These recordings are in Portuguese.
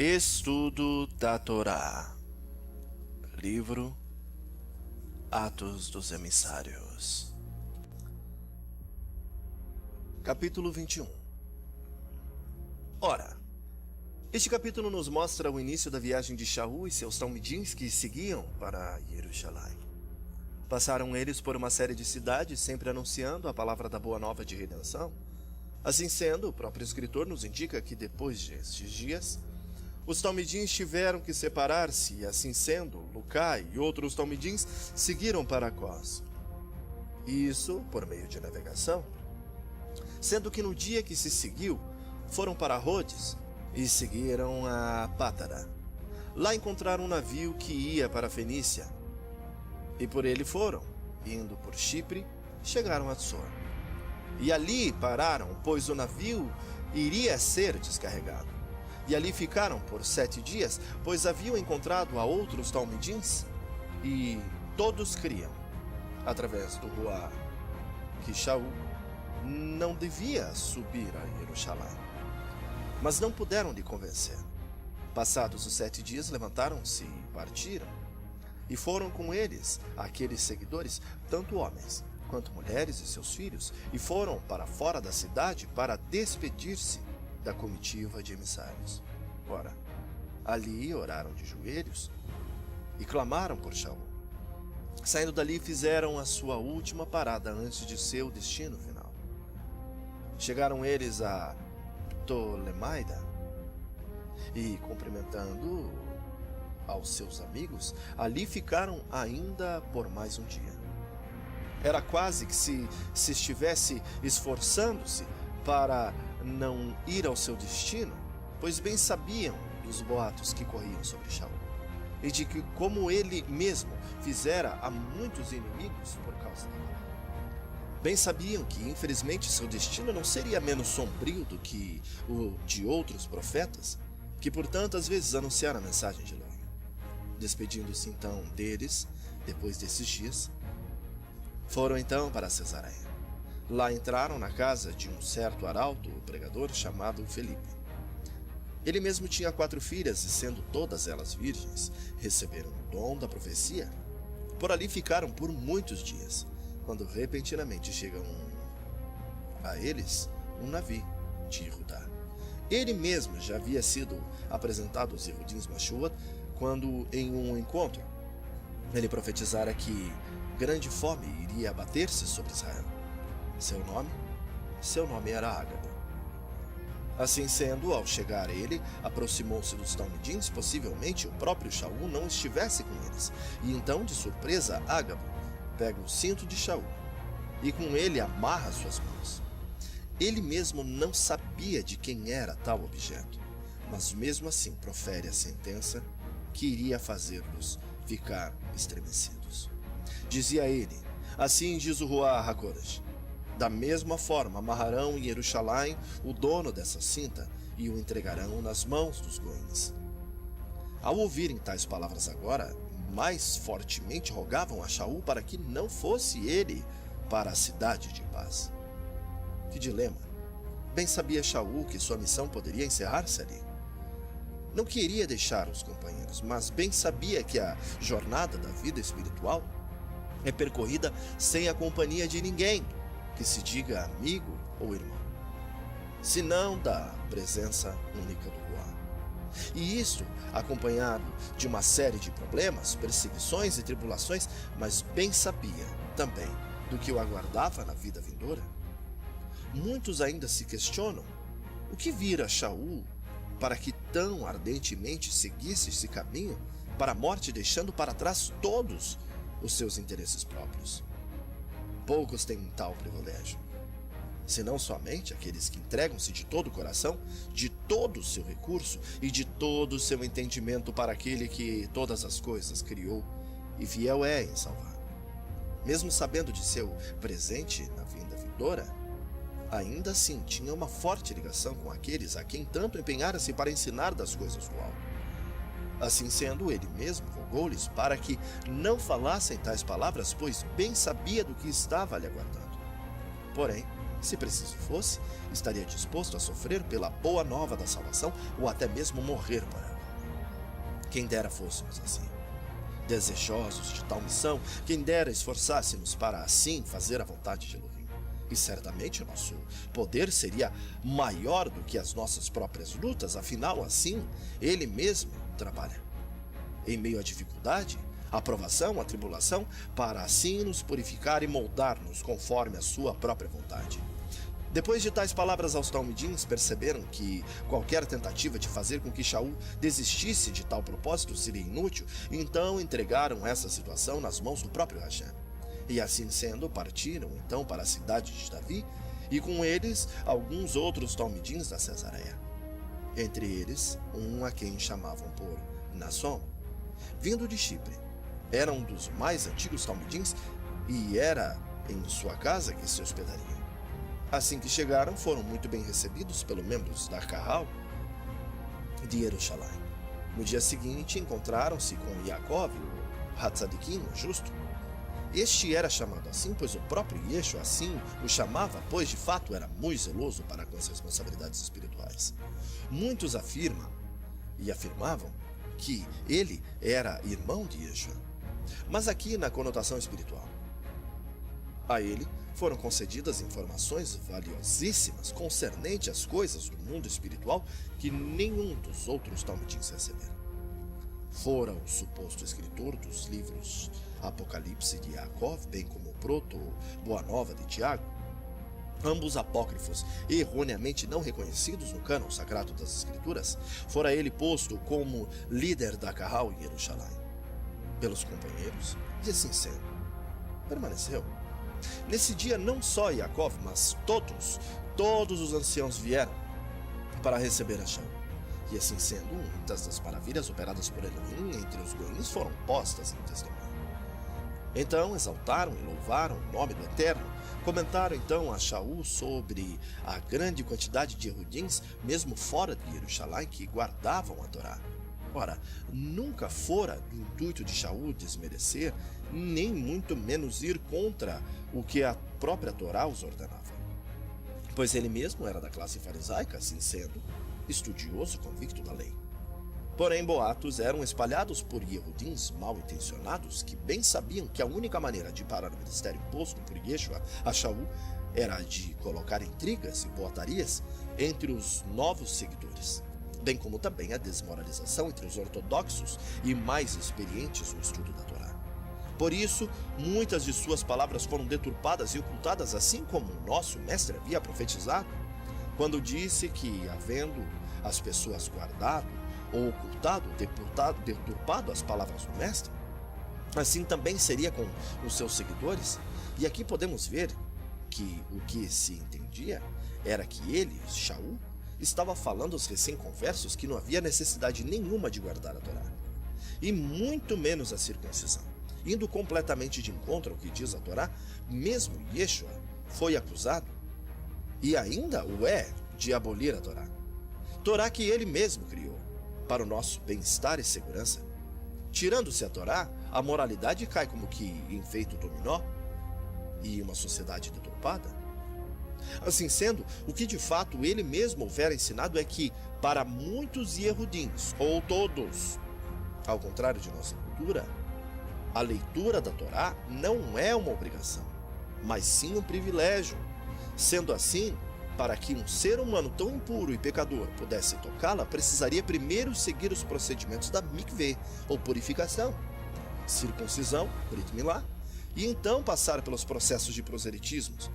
Estudo da Torá. Livro Atos dos Emissários. Capítulo 21. Ora, este capítulo nos mostra o início da viagem de Shaul e seus talmidins que seguiam para Jerusalém. Passaram eles por uma série de cidades, sempre anunciando a palavra da boa nova de redenção. Assim sendo, o próprio escritor nos indica que depois destes dias, os talmidins tiveram que separar-se, e assim sendo, Lucai e outros talmidins seguiram para Cós. Isso por meio de navegação. Sendo que no dia que se seguiu, foram para Rhodes e seguiram a Pátara. Lá encontraram um navio que ia para a Fenícia. E por ele foram, indo por Chipre, chegaram a Tsor. E ali pararam, pois o navio iria ser descarregado. E ali ficaram por 7 dias, pois haviam encontrado a outros talmidins, e todos criam, através do Ruá, que Shaul não devia subir a Jerusalém. Mas não puderam lhe convencer. Passados os 7 dias, levantaram-se e partiram. E foram com eles aqueles seguidores, tanto homens quanto mulheres e seus filhos, e foram para fora da cidade para despedir-se da comitiva de emissários. Ora, ali oraram de joelhos e clamaram por Shaul. Saindo dali, fizeram a sua última parada antes de seu destino final. Chegaram eles a Ptolemaida e, cumprimentando aos seus amigos, ali ficaram ainda por mais um dia. Era quase que se estivesse esforçando-se para não ir ao seu destino, pois bem sabiam dos boatos que corriam sobre Shaul, e de que como ele mesmo fizera a muitos inimigos por causa da palavra. Bem sabiam que, infelizmente, seu destino não seria menos sombrio do que o de outros profetas, que por tantas vezes anunciaram a mensagem de longe. Despedindo-se então deles, depois desses dias, foram então para Cesareia. Lá entraram na casa de um certo arauto, o pregador, chamado Felipe. Ele mesmo tinha 4 filhas, e sendo todas elas virgens, receberam o dom da profecia. Por ali ficaram por muitos dias, quando repentinamente chega a eles um navio de Judá. Ele mesmo já havia sido apresentado aos Yehudins Mashuat, quando em um encontro ele profetizara que grande fome iria abater-se sobre Israel. Seu nome era Ágabo. Assim sendo, ao chegar ele, aproximou-se dos talmidins, possivelmente o próprio Shaul não estivesse com eles. E então, de surpresa, Ágabo pega o cinto de Shaul e com ele amarra suas mãos. Ele mesmo não sabia de quem era tal objeto, mas mesmo assim profere a sentença que iria fazê-los ficar estremecidos. Dizia ele: assim diz o Ruá HaKodesh, da mesma forma amarrarão em Jerusalém o dono dessa cinta e o entregarão nas mãos dos goíns. Ao ouvirem tais palavras agora, mais fortemente rogavam a Shaul para que não fosse ele para a cidade de paz. Que dilema! Bem sabia Shaul que sua missão poderia encerrar-se ali. Não queria deixar os companheiros, mas bem sabia que a jornada da vida espiritual é percorrida sem a companhia de ninguém que se diga amigo ou irmão, senão da presença única do Ruá. E isto acompanhado de uma série de problemas, perseguições e tribulações, mas bem sabia também do que o aguardava na vida vindoura. Muitos ainda se questionam o que vira Shaul para que tão ardentemente seguisse esse caminho para a morte, deixando para trás todos os seus interesses próprios. Poucos têm tal privilégio, senão somente aqueles que entregam-se de todo o coração, de todo o seu recurso e de todo o seu entendimento para aquele que todas as coisas criou e fiel é em salvar. Mesmo sabendo de seu presente na vinda vindoura, ainda assim tinha uma forte ligação com aqueles a quem tanto empenhara-se para ensinar das coisas do alto. Assim sendo, ele mesmo rogou-lhes para que não falassem tais palavras, pois bem sabia do que estava lhe aguardando. Porém, se preciso fosse, estaria disposto a sofrer pela boa nova da salvação ou até mesmo morrer por ela. Quem dera fôssemos assim. Desejosos de tal missão, quem dera esforçássemos para assim fazer a vontade de Elohim. E certamente nosso poder seria maior do que as nossas próprias lutas, afinal, assim, ele mesmo trabalha. Em meio à dificuldade, a provação, a tribulação, para assim nos purificar e moldar-nos conforme a sua própria vontade. Depois de tais palavras aos talmidins, perceberam que qualquer tentativa de fazer com que Shaul desistisse de tal propósito seria inútil, e então entregaram essa situação nas mãos do próprio Hashem. E assim sendo, partiram então para a cidade de Davi, e com eles alguns outros talmidins da Cesareia. Entre eles, um a quem chamavam por Nasson, vindo de Chipre. Era um dos mais antigos talmidins, e era em sua casa que se hospedariam. Assim que chegaram, foram muito bem recebidos pelos membros da Kahal de Jerusalém. No dia seguinte, encontraram-se com Yaakov, o Hatzadikim, o justo. Este era chamado assim, pois o próprio Yeshua assim o chamava, pois de fato era muito zeloso para com as responsabilidades espirituais. Muitos afirmavam que ele era irmão de Yeshua, mas aqui na conotação espiritual. A ele foram concedidas informações valiosíssimas concernente às coisas do mundo espiritual que nenhum dos outros talmidins receberam. Fora o suposto escritor dos livros Apocalipse de Yaakov, bem como o Proto-Boa Nova de Tiago, ambos apócrifos erroneamente não reconhecidos no cânon sagrado das Escrituras, fora ele posto como líder da Kahal em Jerusalém pelos companheiros, e assim sendo, permaneceu. Nesse dia não só Yaakov, mas todos os anciãos vieram para receber a Shaul. E assim sendo, muitas das maravilhas operadas por Elohim entre os goïms foram postas em testemunho. Então exaltaram e louvaram o nome do Eterno. Comentaram então a Shaul sobre a grande quantidade de erudins, mesmo fora de Jerusalém, que guardavam a Torá. Ora, nunca fora do intuito de Shaul desmerecer, nem muito menos ir contra o que a própria Torá os ordenava. Pois ele mesmo era da classe farisaica, assim sendo, estudioso convicto da lei. Porém, boatos eram espalhados por Yehudins mal intencionados que bem sabiam que a única maneira de parar o ministério imposto por Yeshua a Shaul era a de colocar intrigas e boatarias entre os novos seguidores, bem como também a desmoralização entre os ortodoxos e mais experientes no estudo da Torá. Por isso, muitas de suas palavras foram deturpadas e ocultadas, assim como o nosso mestre havia profetizado, quando disse que, havendo as pessoas guardado ou ocultado, deturpado as palavras do mestre, assim também seria com os seus seguidores. E aqui podemos ver que o que se entendia era que ele, Shaul, estava falando aos recém-conversos que não havia necessidade nenhuma de guardar a Torá, e muito menos a circuncisão. Indo completamente de encontro ao que diz a Torá, mesmo Yeshua foi acusado, e ainda o é, de abolir a Torá. Torá que ele mesmo criou, para o nosso bem-estar e segurança. Tirando-se a Torá, a moralidade cai como que em feito dominó, e uma sociedade deturpada. Assim sendo, o que de fato ele mesmo houvera ensinado é que, para muitos Yehudins, ou todos, ao contrário de nossa cultura, a leitura da Torá não é uma obrigação, mas sim um privilégio. Sendo assim, para que um ser humano tão impuro e pecador pudesse tocá-la, precisaria primeiro seguir os procedimentos da mikveh, ou purificação, circuncisão, Brit Milá, e então passar pelos processos de proselitismos,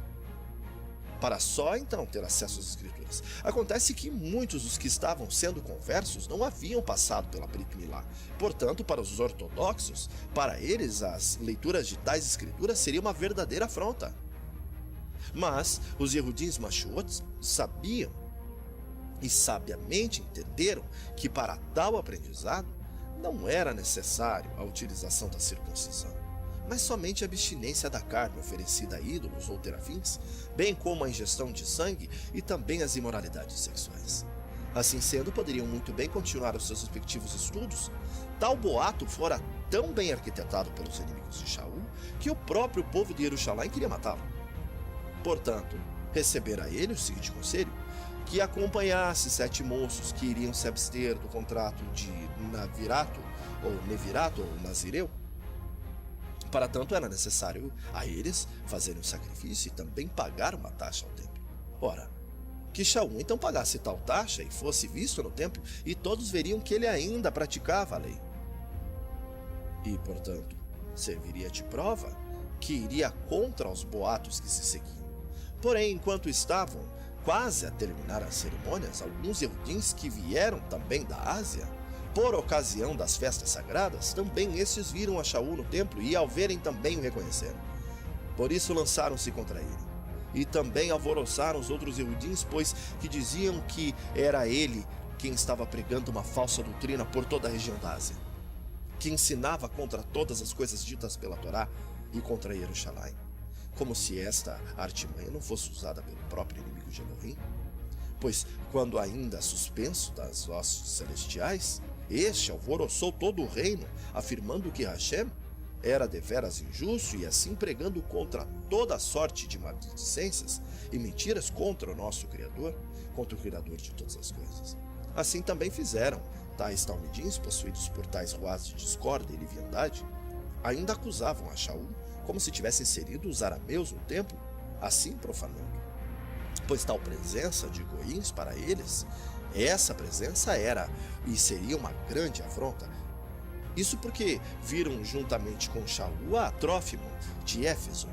para só então ter acesso às Escrituras. Acontece que muitos dos que estavam sendo conversos não haviam passado pela Brit Milá. Portanto, para os ortodoxos, para eles as leituras de tais Escrituras seria uma verdadeira afronta. Mas os Yehudins Mashuot sabiam e sabiamente entenderam que para tal aprendizado não era necessário a utilização da circuncisão, mas somente a abstinência da carne oferecida a ídolos ou terafins, bem como a ingestão de sangue e também as imoralidades sexuais. Assim sendo, poderiam muito bem continuar os seus respectivos estudos. Tal boato fora tão bem arquitetado pelos inimigos de Shaul que o próprio povo de Jerusalém queria matá-lo. Portanto, recebera ele o seguinte conselho: que acompanhasse 7 moços que iriam se abster do contrato de navirato, ou nevirato, ou nazireu. Para tanto, era necessário a eles fazerem um sacrifício e também pagar uma taxa ao templo. Ora, que Shaul então pagasse tal taxa e fosse visto no templo, e todos veriam que ele ainda praticava a lei. E, portanto, serviria de prova que iria contra os boatos que se seguiam. Porém, enquanto estavam quase a terminar as cerimônias, alguns Yehudins que vieram também da Ásia, por ocasião das festas sagradas, também estes viram a Shaul no templo e, ao verem, também o reconheceram. Por isso lançaram-se contra ele. E também alvoroçaram os outros Yehudins, pois que diziam que era ele quem estava pregando uma falsa doutrina por toda a região da Ásia, que ensinava contra todas as coisas ditas pela Torá e contra Jerusalém, como se esta artimanha não fosse usada pelo próprio inimigo de Elohim. Pois, quando ainda suspenso das hostes celestiais, este alvoroçou todo o reino, afirmando que Hashem era deveras injusto e assim pregando contra toda sorte de maledicências e mentiras contra o nosso Criador, contra o Criador de todas as coisas. Assim também fizeram tais talmidins, possuídos por tais ruás de discórdia e leviandade, ainda acusavam a Shaul como se tivesse inserido os arameus no templo, assim profanando. Pois tal presença de goíns para eles, essa presença era e seria uma grande afronta. Isso porque viram juntamente com Shaul a Trófimo de Éfeso.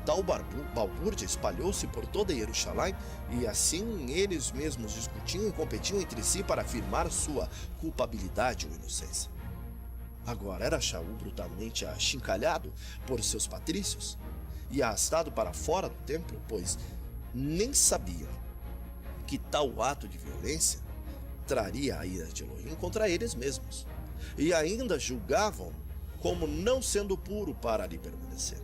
Tal balbúrdia espalhou-se por toda Jerusalém e assim eles mesmos discutiam e competiam entre si para afirmar sua culpabilidade ou inocência. Agora era Shaul brutalmente achincalhado por seus patrícios e arrastado para fora do templo, pois nem sabiam que tal ato de violência traria a ira de Elohim contra eles mesmos, e ainda julgavam como não sendo puro para ali permanecer.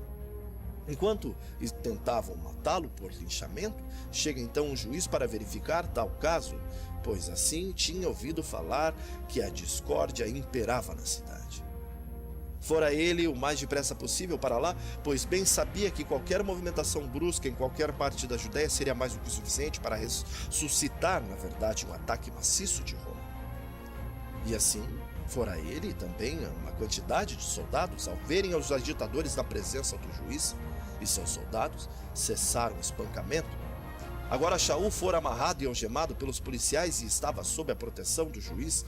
Enquanto tentavam matá-lo por linchamento, chega então um juiz para verificar tal caso, pois assim tinha ouvido falar que a discórdia imperava na cidade. Fora ele o mais depressa possível para lá, pois bem sabia que qualquer movimentação brusca em qualquer parte da Judéia seria mais do que suficiente para ressuscitar, na verdade, um ataque maciço de Roma. E assim, fora ele também uma quantidade de soldados, ao verem os agitadores na presença do juiz e seus soldados, cessaram o espancamento. Agora Shaul fora amarrado e algemado pelos policiais e estava sob a proteção do juiz,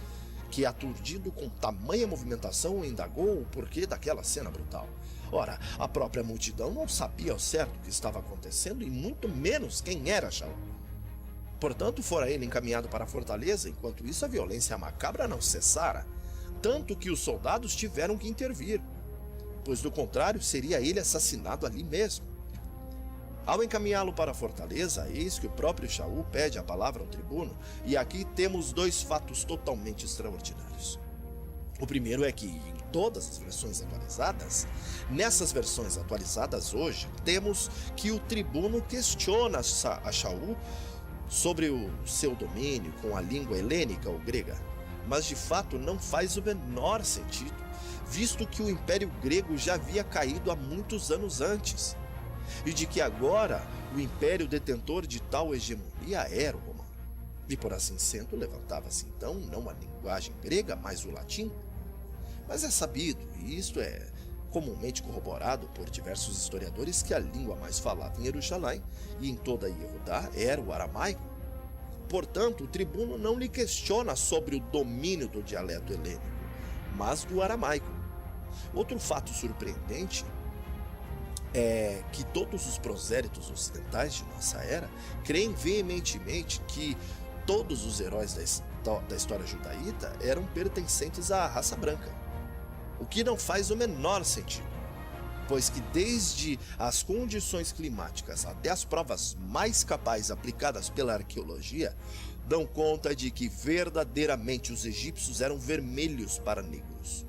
que, aturdido com tamanha movimentação, indagou o porquê daquela cena brutal. Ora, a própria multidão não sabia ao certo o que estava acontecendo e muito menos quem era Shaul. Portanto, fora ele encaminhado para a fortaleza. Enquanto isso, a violência macabra não cessara, tanto que os soldados tiveram que intervir, pois do contrário seria ele assassinado ali mesmo. Ao encaminhá-lo para a fortaleza, eis que o próprio Shaul pede a palavra ao tribuno, e aqui temos 2 fatos totalmente extraordinários. O primeiro é que, em todas as versões atualizadas, nessas versões atualizadas hoje, temos que o tribuno questiona a Shaul sobre o seu domínio com a língua helênica ou grega, mas de fato não faz o menor sentido, visto que o Império Grego já havia caído há muitos anos antes, e de que agora o império detentor de tal hegemonia era o romano. E por assim sendo, levantava-se então não a linguagem grega, mas o latim. Mas é sabido, e isto é comumente corroborado por diversos historiadores, que a língua mais falada em Jerusalém e em toda Yehudá era o aramaico. Portanto, o tribuno não lhe questiona sobre o domínio do dialeto helênico, mas do aramaico. Outro fato surpreendente é que todos os prosélitos ocidentais de nossa era creem veementemente que todos os heróis da história judaíta eram pertencentes à raça branca, o que não faz o menor sentido, pois que desde as condições climáticas até as provas mais cabais aplicadas pela arqueologia dão conta de que verdadeiramente os egípcios eram vermelhos para negros.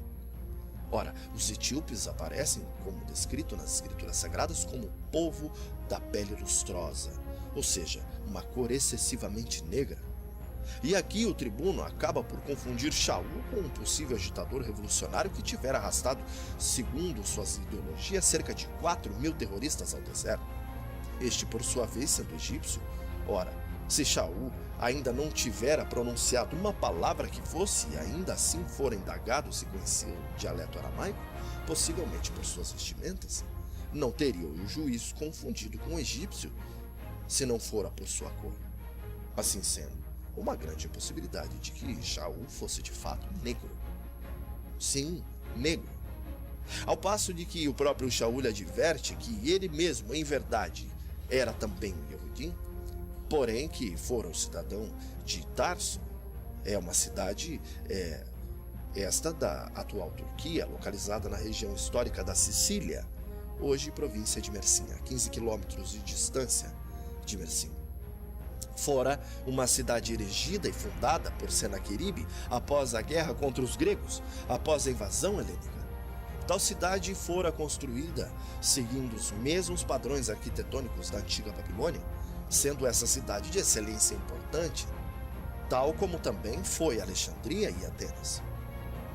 Ora, os etíopes aparecem, como descrito nas escrituras sagradas, como povo da pele lustrosa, ou seja, uma cor excessivamente negra. E aqui o tribuno acaba por confundir Shaul com um possível agitador revolucionário que tivera arrastado, segundo suas ideologias, cerca de 4.000 terroristas ao deserto. Este, por sua vez, sendo egípcio, ora, Se Shaul ainda não tivera pronunciado uma palavra que fosse, e ainda assim fora indagado se conhecia o dialeto aramaico, possivelmente por suas vestimentas, não teria o juiz confundido com o egípcio, se não fora por sua cor. Assim sendo, uma grande possibilidade de que Shaul fosse de fato negro. Sim, negro. Ao passo de que o próprio Shaul adverte que ele mesmo, em verdade, era também um Yehudim, porém que fora um cidadão de Tarso, é uma cidade esta da atual Turquia, localizada na região histórica da Sicília, hoje província de Mersinha, a 15 quilômetros de distância de Mersinha. Fora uma cidade erigida e fundada por Senaqueribe após a guerra contra os gregos, após a invasão helênica. Tal cidade fora construída seguindo os mesmos padrões arquitetônicos da antiga Babilônia, sendo essa cidade de excelência importante, tal como também foi Alexandria e Atenas.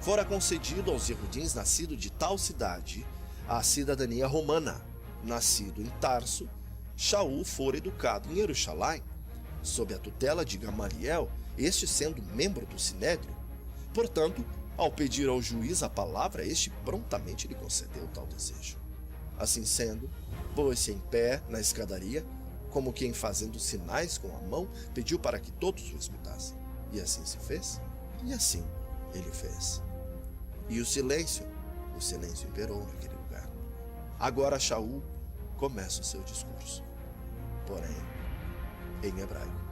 Fora concedido aos Yehudins nascidos de tal cidade a cidadania romana. Nascido em Tarso, Shaul fora educado em Jerusalém, sob a tutela de Gamaliel, este sendo membro do Sinédrio. Portanto, ao pedir ao juiz a palavra, este prontamente lhe concedeu tal desejo. Assim sendo, pôs-se em pé na escadaria, como quem fazendo sinais com a mão, pediu para que todos o escutassem. E assim se fez, e assim ele fez. E o silêncio imperou naquele lugar. Agora Shaul começa o seu discurso, porém em hebraico.